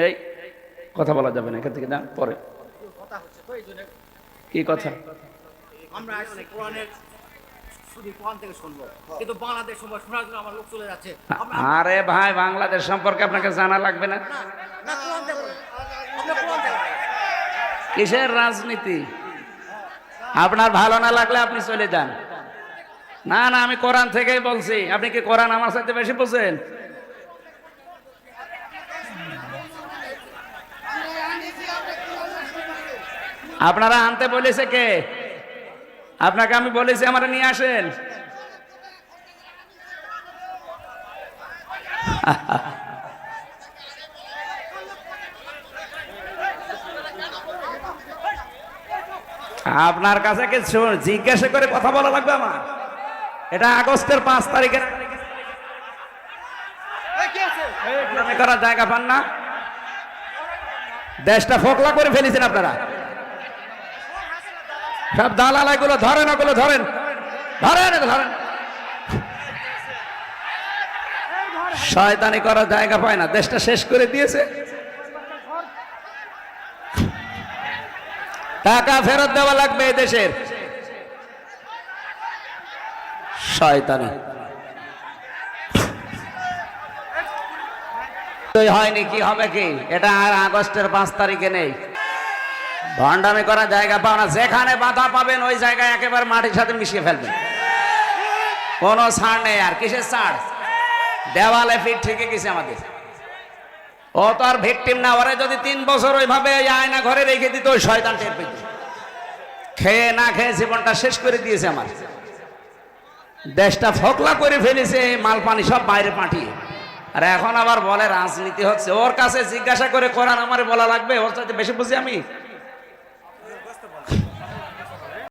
এই কথা বলা যাবে না, এখান থেকে না পরে। কি কথা? আমরা আসলে কোরআনের শুধু কোরআন থেকে শুনবো, কিন্তু বাংলাদেশ শোনার জন্য আমার লোক চলে যাচ্ছে। আরে ভাই, বাংলাদেশ সম্পর্কে আপনাকে জানা লাগবে না? না, কোরআন থেকে আমরা কোরআন থেকে কিসের রাজনীতি? আপনার ভালো না লাগলে আপনি চলে যান। না না, আমি কোরআন থেকেই বলছি। আপনি কি কোরআন আমার সাথে বেশি বোঝেন? আপনারা আনতে বলেছে কে? আপনাকে আমি বলেছি আমার নিয়ে আসেন। আপনার কাছে কিছু জিজ্ঞাসা করে কথা বলা লাগবে আমার? এটা আগস্টের 5 তারিখে করার জায়গা পান না? দেশটা ফোকলা করে ফেলেছেন আপনারা। সব দালালাইগুলো ধরেন, ওগুলো ধরেন, ধরেন ধরেন। শয়তানি করার জায়গা পায় না, দেশটা শেষ করে দিয়েছে। টাকা ফেরত দেওয়া লাগবে এই দেশের। শয়তানি হয়নি, কি হবে কি? এটা আর আগস্টের 5 তারিখে নেই। ভণ্ডামি করার জায়গা পাও না। যেখানে বাধা পাবেন ওই জায়গায় একেবারে মাটির সাথে মিশিয়ে ফেলবেন। কোনো ছাড় নেই। আর কিসের ছাড়? দেওয়ালে পিঠ ঠেকে গেছে আমাদের। ও তো আর ভিকটিম না। ওরে যদি 3 বছর ওইভাবে আয়না ঘরে রেখে দিত, ওই শয়তান টের পেত। খেয়ে না খেয়ে জীবনটা শেষ করে দিয়েছে আমার। দেশটা ফোকলা করে ফেলেছে, মাল পানি সব বাইরে পাঠিয়ে। আর এখন আবার বলে রাজনীতি হচ্ছে। ওর কাছে জিজ্ঞাসা করে কোরআন আমারে বলা লাগবে? ওর সাথে বেশি বুঝি আমি?